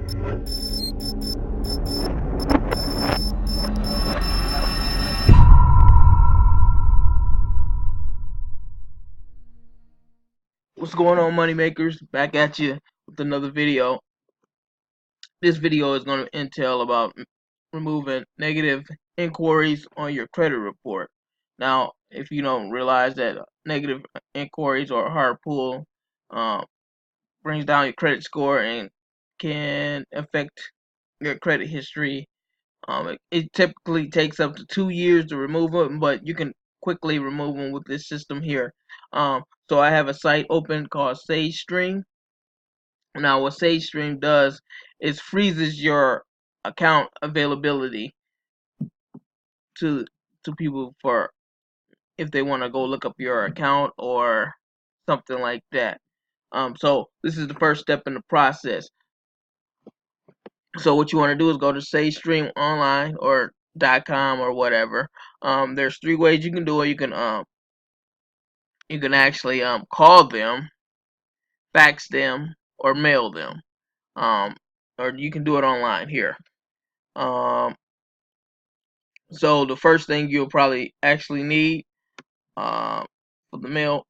What's going on, money makers? Back at you with another video. This video is going to entail about removing negative inquiries on your credit report. Now, if you don't realize that negative inquiries or a hard pull brings down your credit score and can affect your credit history, it typically takes up to 2 years to remove them, but you can quickly remove them with this system here. So I have a site open called SageStream. Now, what SageStream does is freezes your account availability to people for if they want to go look up your account or something like that. So this is the first step in the process. So what you want to do is go to SageStream Online or .com or whatever. There's three ways you can do it. You can actually call them, fax them, or mail them. Um, or you can do it online here. Um, So the first thing you'll probably actually need for the mail,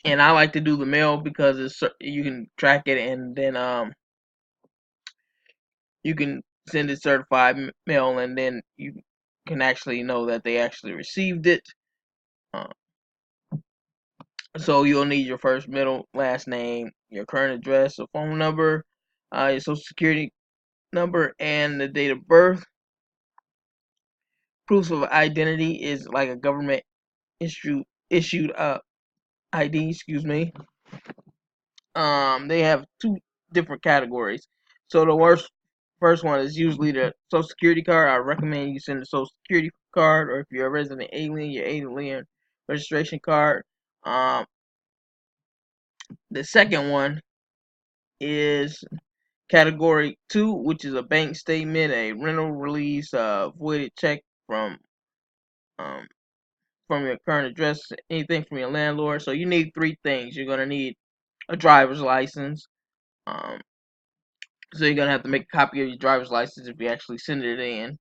and I like to do the mail because you can track it, and then you can send it certified mail, and then you can actually know that they actually received it. Uh, so you'll need your first, middle, last name, your current address, a phone number, your social security number, and the date of birth. Proof of identity is like a government issued ID, excuse me. They have two different categories. So the first one is usually the Social Security card. I recommend you send the Social Security card, or if you're a resident alien, your alien registration card. Um, the second one is category 2, which is a bank statement, a rental release, voided check um from your current address, anything from your landlord. So you need three things. You're gonna need a driver's license. Um, So you're gonna have to make a copy of your driver's license if you actually send it in.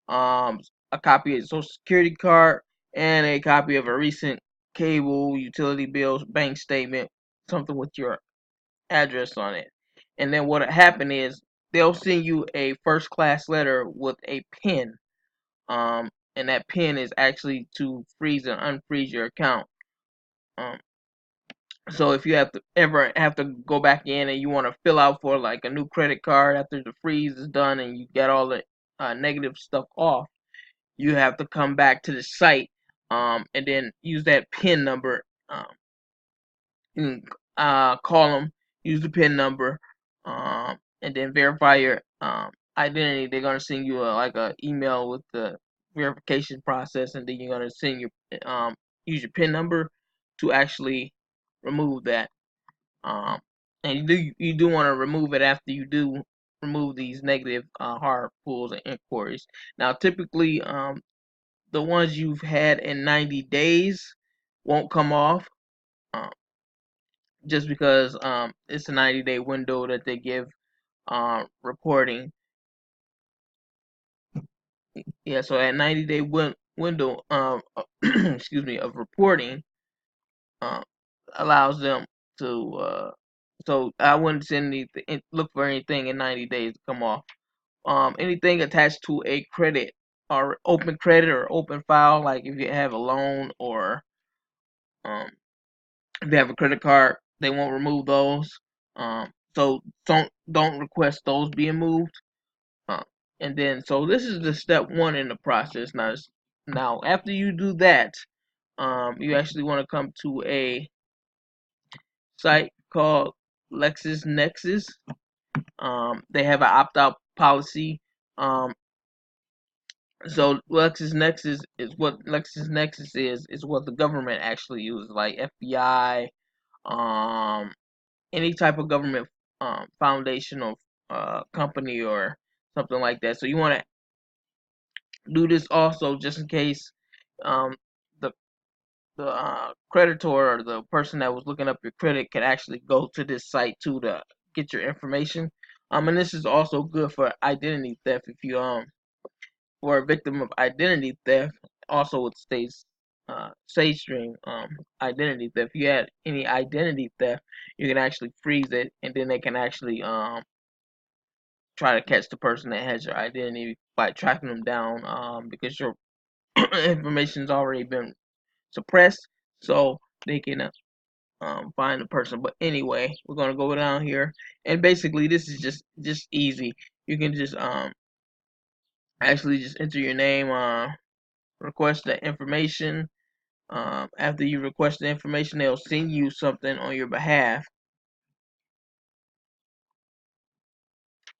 Um, a copy of your social security card and a copy of a recent cable, utility bills, bank statement, something with your address on it. And then what'll happen is they'll send you a first class letter with a pin. And that pin is actually to freeze and unfreeze your account. Um, So if you ever have to go back in and you want to fill out for like a new credit card after the freeze is done and you get all the negative stuff off, you have to come back to the site and then use that PIN number. You can call them, use the PIN number, and then verify your identity. They're gonna send you like a email with the verification process, and then you're gonna send your use your PIN number to actually remove that. Um, and you do want to remove it after you do remove these negative hard pulls and inquiries. Now, typically, the ones you've had in 90 days won't come off, um, just because it's a 90-day window that they give reporting. Yeah, so at 90-day window, excuse me, of reporting, uh, allows them to. So I wouldn't send anything, look for anything in 90 days to come off. Anything attached to a credit or open credit or open file, like if you have a loan or um, if you have a credit card, they won't remove those. So don't request those being moved. Uh, and then so this is the step one in the process. Now after you do that, you actually want to come to a site called LexisNexis. They have an opt-out policy. Um, So LexisNexis is what the government actually uses, like FBI, um, any type of government foundation or company or something like that. So you want to do this also just in case um, the creditor or the person that was looking up your credit can actually go to this site too to get your information. And this is also good for identity theft. If you were a victim of identity theft, also with SageStream identity theft. If you had any identity theft, you can actually freeze it, and then they can actually try to catch the person that has your identity by tracking them down because your information's already been suppressed, so they can find the person. But anyway, we're gonna go down here, and basically this is just easy. You can just actually just enter your name, request that information. After you request the information, they'll send you something on your behalf.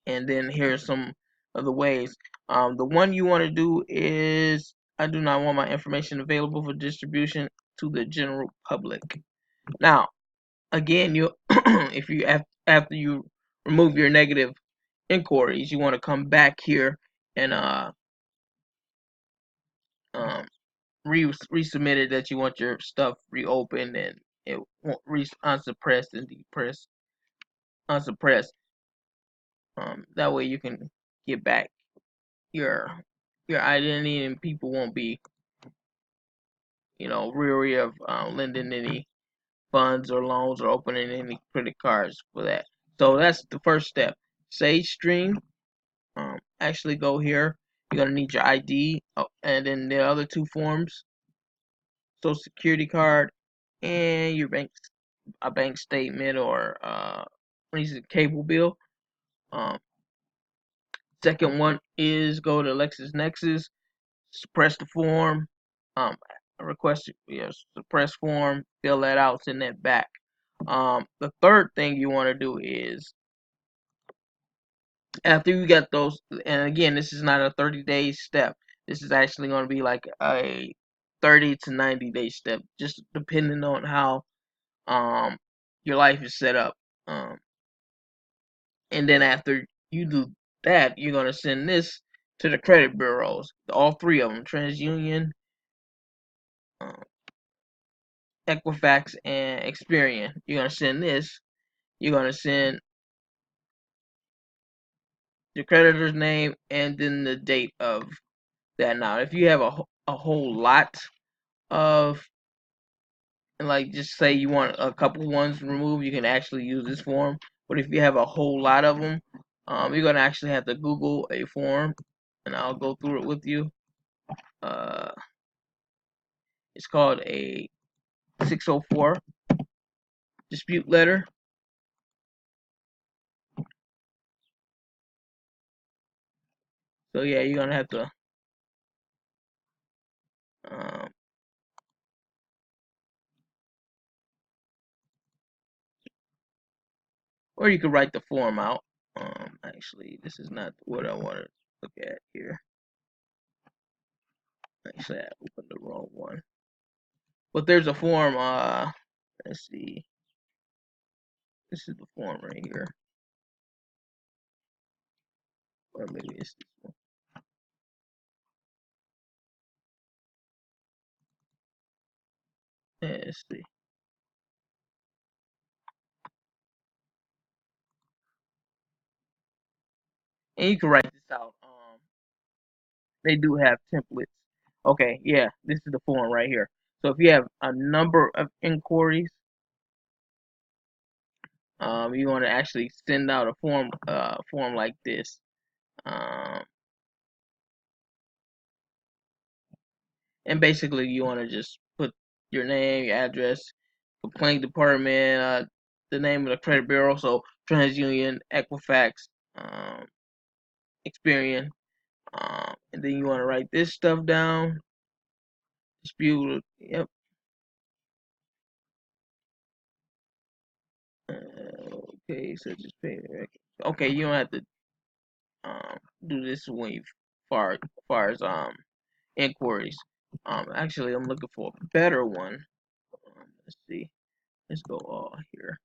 And then here's some of the ways. The one you want to do is, I do not want my information available for distribution to the general public. Now, again, you if you after you remove your negative inquiries, you want to come back here and um, resubmit it that you want your stuff reopened, and it won't unsuppressed and depressed unsuppressed. That way you can get back your identity, and people won't be, weary of lending any funds or loans or opening any credit cards for that. So that's the first step. SageStream. Actually go here. You're gonna need your ID, and then the other two forms: Social Security card and your a bank statement or recent cable bill. Um, Second one is go to LexisNexis, suppress the form, request suppress form, fill that out, send that back. The third thing you want to do is, after you get those, and again, this is not a 30-day step. This is actually going to be like a 30 to 90-day step, just depending on how um your life is set up. And then after you do that, you're going to send this to the credit bureaus, all three of them: TransUnion, uh, Equifax, and Experian. You're going to send this. You're going to send the creditor's name and then the date of that. Now, if you have a whole lot of, like, just say you want a couple ones removed, you can actually use this form. But if you have a whole lot of them, you're going to actually have to Google a form, and I'll go through it with you. Uh, it's called a 604 dispute letter. So yeah, you're gonna have to, um, or you could write the form out. Actually, this is not what I want to look at here. Actually, I opened the wrong one. But there's a form. Let's see. This is the form right here, or maybe it's this one. Yeah, let's see. And you can write this out. They do have templates. Okay, yeah, this is the form right here. So if you have a number of inquiries, you want to actually send out a form like this. Um, and basically, you want to just put your name, your address, complaint department, the name of the credit bureau, so TransUnion, Equifax, um, Experian, and then you want to write this stuff down. Dispute, yep. Okay, so just pay the record. Okay, you don't have to do this when you far as inquiries. Actually, I'm looking for a better one. Let's see. Let's go all here.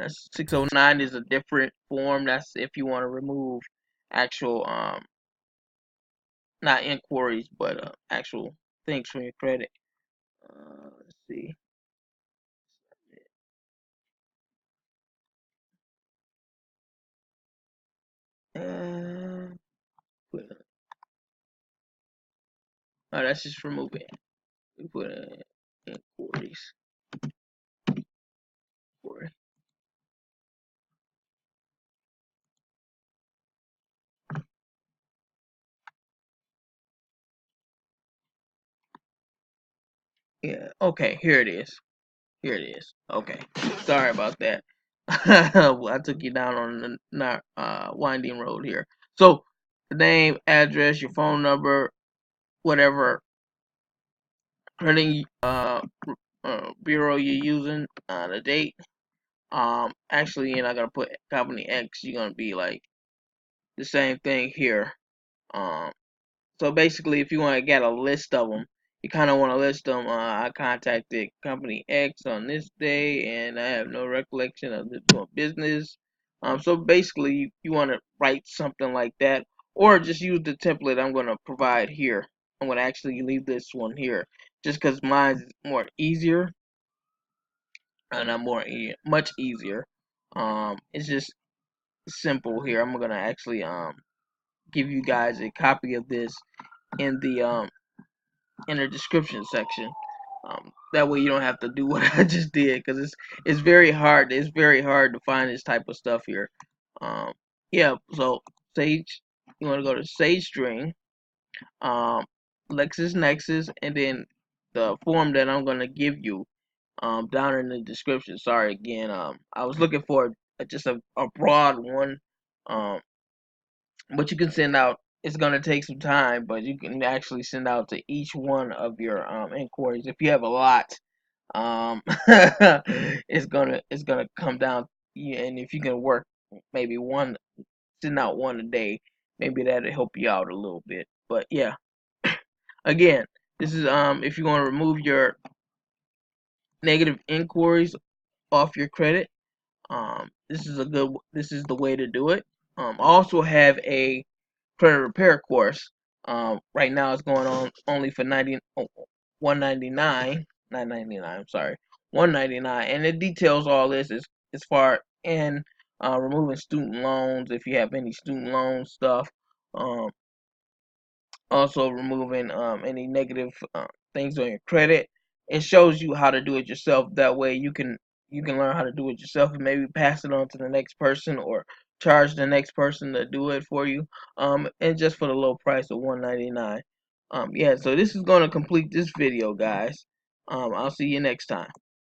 609 is a different form. That's if you want to remove actual, not inquiries, but actual things from your credit. Let's see. Let's just remove it. We put in inquiries. Yeah. Okay. Here it is. Here it is. Okay. Sorry about that. I took you down on the not winding road here. So the name, address, your phone number, whatever printing bureau you're using, the date. Actually, you're not gonna put company X. You're gonna be like the same thing here. Um, So basically, if you want to get a list of them, you kind of want to list them. I contacted company X on this day, and I have no recollection of doing business. So basically, you want to write something like that, or just use the template I'm going to provide here. I'm going to actually leave this one here, just because mine's more easier, and I'm much easier. It's just simple here. I'm going to actually give you guys a copy of this in the description section. That way you don't have to do what I just did, because it's very hard. It's very hard to find this type of stuff here. Um, yeah. So Sage, you want to go to Sage String, LexisNexis, and then the form that I'm gonna give you down in the description. Sorry again. I was looking for just a broad one. Um, but you can send out. It's gonna take some time, but you can actually send out to each one of your inquiries. If you have a lot, it's gonna come down. Yeah, and if you can work maybe send out one a day, maybe that'll help you out a little bit. But yeah, again, this is if you want to remove your negative inquiries off your credit, this is the way to do it. I also have a credit repair course. Right now it's going on only for 199, not 99. I'm sorry, 199, and it details all this as far in removing student loans if you have any student loan stuff. Um, Also removing any negative things on your credit. It shows you how to do it yourself. That way you can learn how to do it yourself and maybe pass it on to the next person, or charge the next person to do it for you. And just for the low price of 199. Yeah, so this is going to complete this video, guys. I'll see you next time.